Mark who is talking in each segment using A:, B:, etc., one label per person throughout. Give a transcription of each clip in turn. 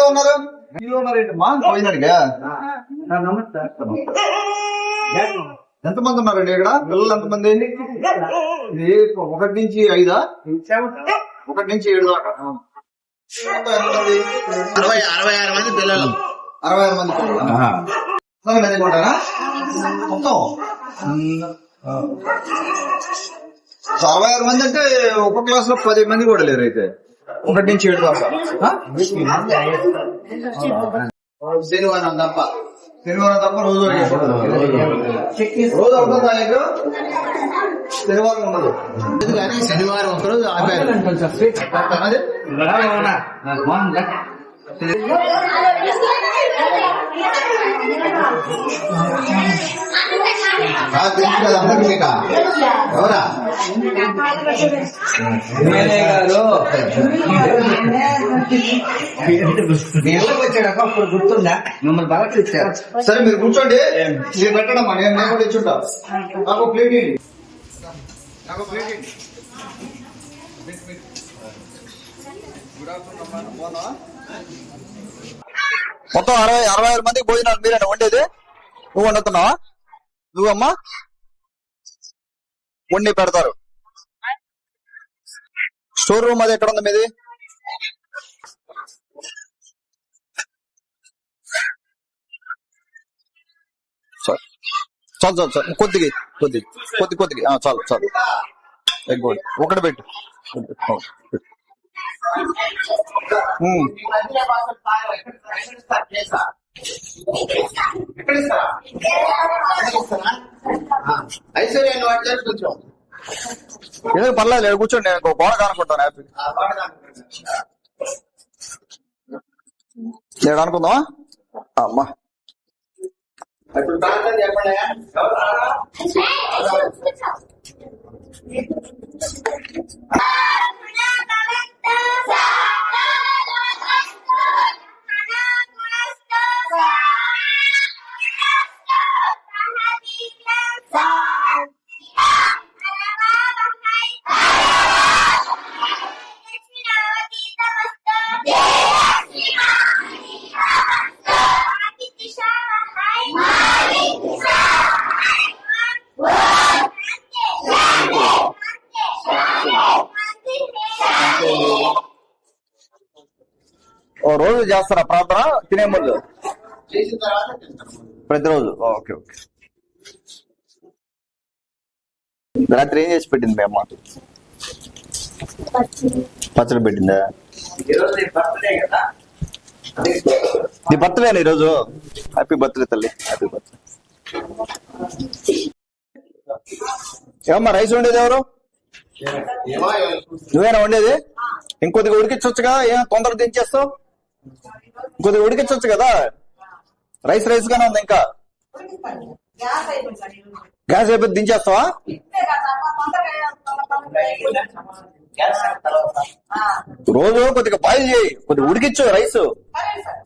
A: ఉన్నారు ఏంటమ్మా పోయినాడిగా? ఎంతమంది ఉన్నారండి ఇక్కడ పిల్లలు? ఎంతమంది? ఇది 1 నుంచి 5, 1 నుంచి 7 దాకా.
B: 66 మంది పిల్లలు.
A: 66 మంది పిల్లలు కొట్టారా మొత్తం? 66 మంది అంటే ఒక క్లాస్ లో 10 మంది కూడా లేరు అయితే. 1 నుంచి 7 దాకా. శనివారం తప్ప రోజు అవుతుందా నీకు? శనివారం ఉండదు
B: కానీ శనివారం ఒకరోజు ఆపారు.
A: ఎవరా
C: ఎమ్మెల్యే గారు వచ్చాడక అప్పుడు గుర్తుందా? మిమ్మల్ని బాగా ఇచ్చారు.
A: సరే మీరు కూర్చోండి. మీరు పెట్టడమ్మా, నేను కూడా ఇచ్చుంటా. నాకు ప్లేట్ ఇవ్వండి. మొత్తం 66 మందికి భోజనాలు మీరేనా వండేది? నువ్వు వండుతున్నావా? నువ్వమ్మా వండి పెడతారు. స్టోర్ రూమ్ అది ఎక్కడ ఉంది మీది? చాలు కొద్దిగా చాలు ఎగ్గోడి ఒకటి పెట్టు. ఎందుకు పర్లేదు కూర్చోండి. నేను గోడ కానుకుంటాను హ్యాపీ. నేను అనుకుందామా అమ్మా? రోజు చేస్తారా ప్రార్థన తినే ముందు? ప్రతిరోజు. ఓకే. రాత్రి ఏం చేసి పెట్టింది మీ అమ్మ? పచ్చడి పెట్టిందా? నీ బర్త్డేనా ఈరోజు? హ్యాపీ బర్త్డే తల్లి, హ్యాపీ బర్త్డే. ఏమమ్మా రైస్ వండేది ఎవరు? నువ్వేనా వండేది? ఇంకొద్దిగా ఉడికించొచ్చుగా, ఏం తొందరగా దించేస్తావు? ఇంకొద్దిగా ఉడికించొచ్చు కదా. రైస్ గానే ఉంది. ఇంకా గ్యాస్ అయిపోయి దించేస్తావా? రోజు కొద్దిగా బాయిల్ చేయి, కొద్దిగా ఉడికిచ్చు రైస్,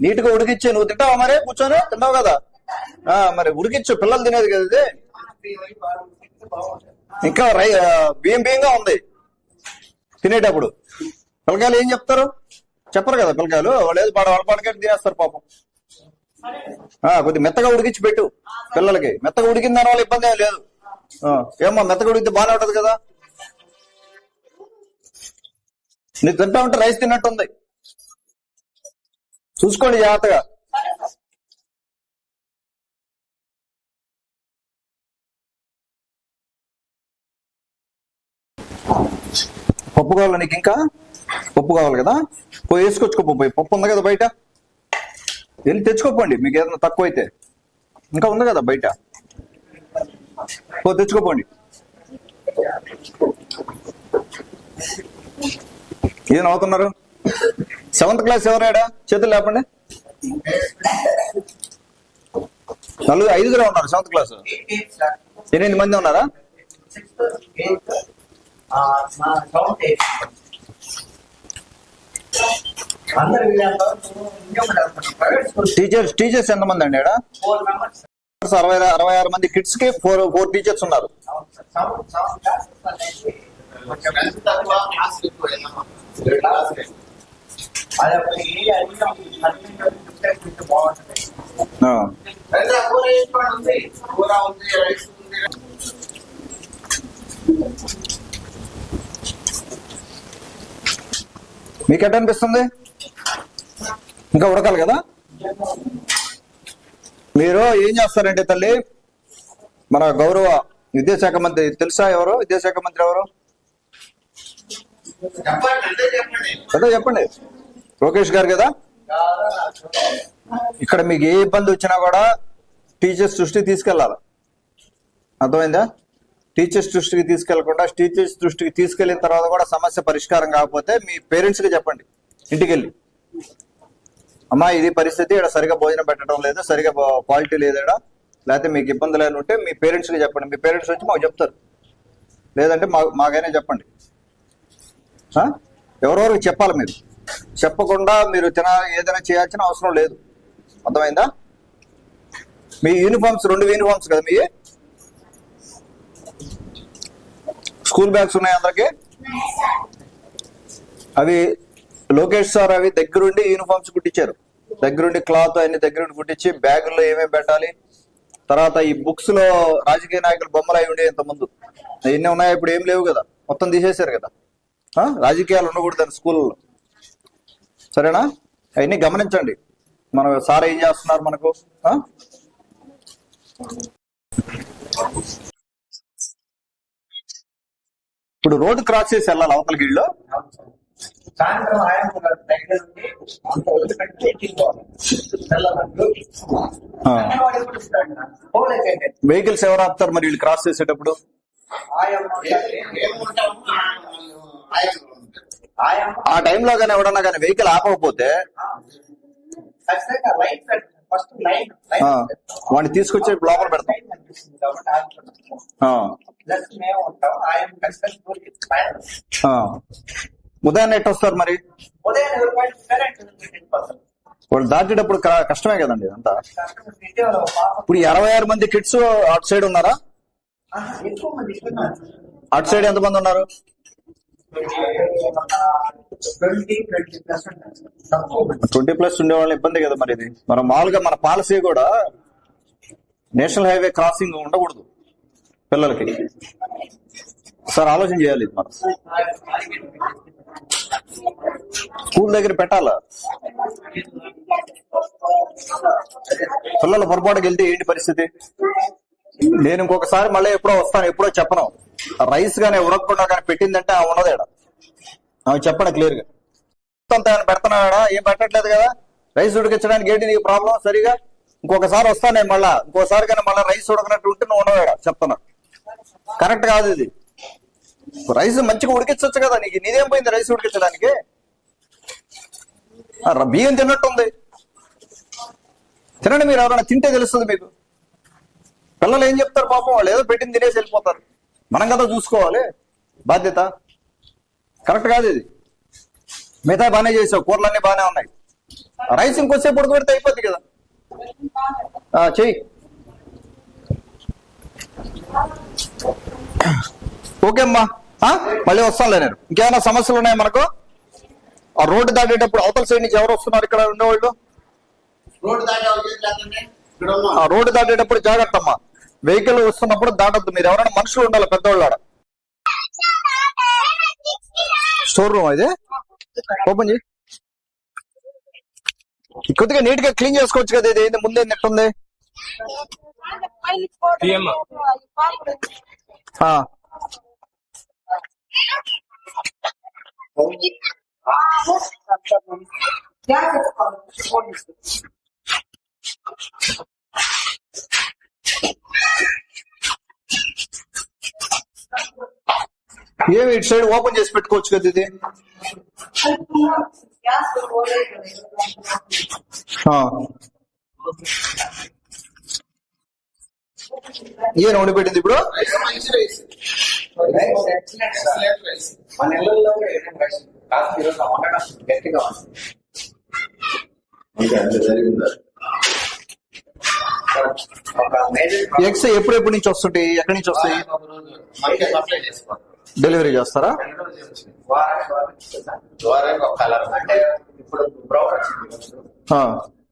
A: నీట్ గా ఉడికిచ్చు. నువ్వు తింటావా? మరి కూర్చొని తిన్నావు కదా, మరి ఉడికిచ్చు. పిల్లలు తినేది కదా ఇది. ఇంకా బియ్యంగా ఉంది తినేటప్పుడు. పిల్లకాయలు ఏం చెప్తారు? చెప్పరు కదా పిల్లకాయలు. వాళ్ళు ఏది వాళ్ళ పడకెట్టి తినేస్తారు పాపం. కొద్దిగా మెత్తగా ఉడికించి పెట్టు పిల్లలకి. మెత్తగా ఉడికిన దాని వల్ల ఇబ్బంది ఏం లేదు. ఏమో మెత్తగా ఉడికితే బాగానే ఉంటది కదా. నీకు తింటా ఉంటే రైస్ తిన్నట్టుంది. చూసుకోండి జాగ్రత్తగా. పప్పు కావాలా నీకు? ఇంకా పప్పు కావాలి కదా, పోయి వేసుకొచ్చుకోపోయి. పప్పు ఉంది కదా బయట, వెళ్ళి తెచ్చుకోపోండి. మీకు ఏదైనా తక్కువ అయితే ఇంకా ఉంది కదా బయట, తెచ్చుకోపోండి. ఏం అవుతున్నారు? 7th class ఎవరాడా? చేతులు లేపండి. 5 ఉన్నారు 7th క్లాస్. 8 మంది ఉన్నారా? టీచర్స్ ఎంతమంది అండి? 66 మంది కిడ్స్ కి 4 టీచర్స్ ఉన్నారు.
C: అది అప్పుడు ఏ అడిగినా బాగుంటుంది.
A: ఆ.
B: రండి, ఆ కూర వేసుకోండి, ఉంది కూర ఉంది, రైస్ ఉంది.
A: మీకు ఎట్లా అనిపిస్తుంది? ఇంకా ఉడకాలి కదా. మీరు ఏం చేస్తారంటే తల్లి, మన గౌరవ విద్యాశాఖ మంత్రి తెలుసా? ఎవరు విద్యాశాఖ మంత్రి ఎవరు?
B: చెప్పండి, అంటే చెప్పండి.
A: అదే చెప్పండి. లోకేష్ గారు కదా. ఇక్కడ మీకు ఏ ఇబ్బంది వచ్చినా కూడా టీచర్స్ దృష్టికి తీసుకెళ్ళాలి. అర్థమైందా? టీచర్స్ దృష్టికి తీసుకెళ్లకుండా టీచర్స్ దృష్టికి తీసుకెళ్లిన తర్వాత కూడా సమస్య పరిష్కారం కాకపోతే మీ పేరెంట్స్కి చెప్పండి. ఇంటికి వెళ్ళి, అమ్మా ఇది పరిస్థితి, ఇక్కడ సరిగా భోజనం పెట్టడం లేదు, సరిగా క్వాలిటీ లేదు ఇక్కడ, లేకపోతే మీకు ఇబ్బందులు అని ఉంటే మీ పేరెంట్స్కి చెప్పండి. మీ పేరెంట్స్ వచ్చి మాకు చెప్తారు. లేదంటే మాకైనా చెప్పండి. ఎవరెవరికి చెప్పాలి. మీరు చెప్పకుండా మీరు ఏదైనా చేయాల్సిన అవసరం లేదు. అర్థమైందా? మీ యూనిఫామ్స్ 2 యూనిఫామ్స్ కదా మీ స్కూల్ బ్యాగ్స్ ఉన్నాయి అందరికి. అవి లోకేష్ సార్ అవి దగ్గరుండి యూనిఫామ్స్ కుట్టించారు. దగ్గరుండి క్లాత్ అన్ని దగ్గరుండి కుట్టించి బ్యాగుల్లో ఏమేమి పెట్టాలి. తర్వాత ఈ బుక్స్ లో రాజకీయ నాయకులు బొమ్మలు అవి ఉండే ఇంతకుముందు ఎన్ని ఉన్నాయి, ఇప్పుడు ఏం లేవు కదా, మొత్తం తీసేశారు కదా. రాజకీయాలు ఉండకూడదు స్కూల్లో. సరేనా? అవన్నీ గమనించండి. మన సార్ ఏం చేస్తున్నారు మనకు. ఇప్పుడు రోడ్డు క్రాస్ చేసి వెళ్ళాలి అవతలకి ఇళ్ళు.
C: సాయంత్రం ఆయన దగ్గర ఉండి అంత వదిలిపెట్టి
A: వెహికల్స్ ఎవరు ఆపుతారు మరి వీళ్ళు క్రాస్ చేసేటప్పుడు? ఆ టైంలో కానీ ఎవడన్నా కానీ వెహికల్ ఆపకపోతే వాడిని తీసుకొచ్చి లోపల పెడతాం. ఉదయాన్నే ఎట్టు వస్తారు మరి? వాళ్ళు దాటేటప్పుడు కష్టమే కదండి అంతా. ఇప్పుడు 66 మంది కిడ్స్ అటు సైడ్ ఉన్నారా? అటు సైడ్ ఎంతమంది ఉన్నారు? 20+ ఉండేవాళ్ళు ఇబ్బంది కదా మరి. ఇది మనం మామూలుగా మన పాలసీ కూడా నేషనల్ హైవే క్రాసింగ్ ఉండకూడదు పిల్లలకి. సార్ ఆలోచన చేయాలి. ఇది మనం స్కూల్ దగ్గర పెట్టాలా? పిల్లలు పొరపాటుకి వెళ్తే ఏంటి పరిస్థితి? నేను ఇంకొకసారి మళ్ళీ ఎప్పుడో వస్తాను, ఎప్పుడో చెప్పను. రైస్ గానీ ఉడకకుండా కానీ పెట్టిందంటే ఉన్నదేడా చెప్పండి క్లియర్ గా. ఆయన పెడుతున్నాడా? ఏం పెట్టట్లేదు కదా. రైస్ ఉడికించడానికి ఏంటి నీకు ప్రాబ్లం? సరిగా ఇంకొకసారి వస్తాను నేను మళ్ళా. ఇంకోసారి కానీ మళ్ళీ రైస్ ఉడకనట్టు ఉంటే నువ్వు ఉన్నదేడా చెప్తున్నా. కరెక్ట్ కాదు ఇది. రైస్ మంచిగా ఉడికించవచ్చు కదా. నీదేం పోయింది రైస్ ఉడికించడానికి? బియ్యం తిన్నట్టుంది. తినండి మీరు. ఎవరైనా తింటే తెలుస్తుంది మీకు. పిల్లలు ఏం చెప్తారు పాపం, వాళ్ళు ఏదో పెట్టింది తినేసి వెళ్ళిపోతారు. మనం కదా చూసుకోవాలి బాధ్యత. కరెక్ట్ కాదు ఇది. మిగతా బాగానే చేసావు, కూరలన్నీ బాగానే ఉన్నాయి. రైస్ ఇంకోసేపు ఉడకబెడితే అయిపోద్ది కదా. చెయ్యి. ఓకే అమ్మా, మళ్ళీ వస్తానులే నేను. ఇంకేమైనా సమస్యలు ఉన్నాయి మనకు? ఆ రోడ్డు దాటేటప్పుడు అవతల సైడ్ నుంచి ఎవరు వస్తున్నారు ఇక్కడ ఉండేవాళ్ళు? రోడ్డు దాటేటప్పుడు జాగ్రత్త అమ్మా. వెహికల్ వస్తున్నప్పుడు దాటద్దు. మీరు ఎవరైనా మనుషులు ఉండాలి, పెద్దవాళ్ళు. ఆడ స్టోర్ రూమ్ అయితే ఓపెన్ చేయి. కొద్దిగా నీట్ గా క్లీన్ చేసుకోవచ్చు కదా. ఇది ఏంది ముందే నెట్టుంది. ఏమి ఇటు సైడ్ ఓపెన్ చేసి పెట్టుకోవచ్చు కదా ఇది. ఏం వండి పెట్టింది ఇప్పుడు?
C: మన ఇళ్లలో గట్టిగా
A: ఎగ్స్ ఎప్పుడెప్పటి నుంచి వస్తుంటాయి? ఎక్కడి నుంచి వస్తాయి?
B: సప్లై చేసుకోవాలి.
A: డెలివరీ చేస్తారా?
C: వారానికి ఒక కలర్ అంటే ఇప్పుడు బ్రౌన్ వచ్చింది,
A: ఆ.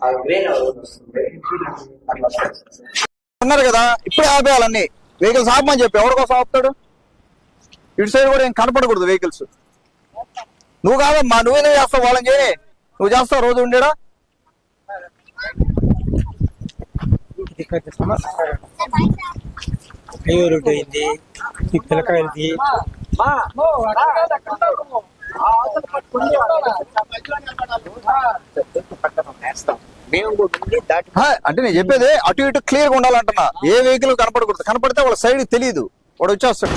C: ఆ గ్రీన్ వస్తుంది అట్లా వస్తుంది.
A: అన్నారు కదా ఇప్పుడే ఆపేయాలన్నీ వెహికల్స్ ఆపమని చెప్పి. ఎవరి కోసం ఆపుతాడు? ఇటు సైడ్ కూడా ఏం కనపడకూడదు వెహికల్స్. నువ్వు కాదమ్మా, నువ్వేదో చేస్తావు, వాళ్ళని చేయి. నువ్వు చేస్తావు రోజు ఉండేడా?
D: అయ్యూరుడు అయింది, ఈ పిల్లకాయలది
C: మేము కూడా దాటి
A: అంటే నేను చెప్పేది అటు ఇటు క్లియర్ గా ఉండాలంటున్నా. ఏ వెహికల్ కనపడకూడదు. కనపడితే వాళ్ళ సైడ్ తెలియదు, వాడు వచ్చేస్తాడు.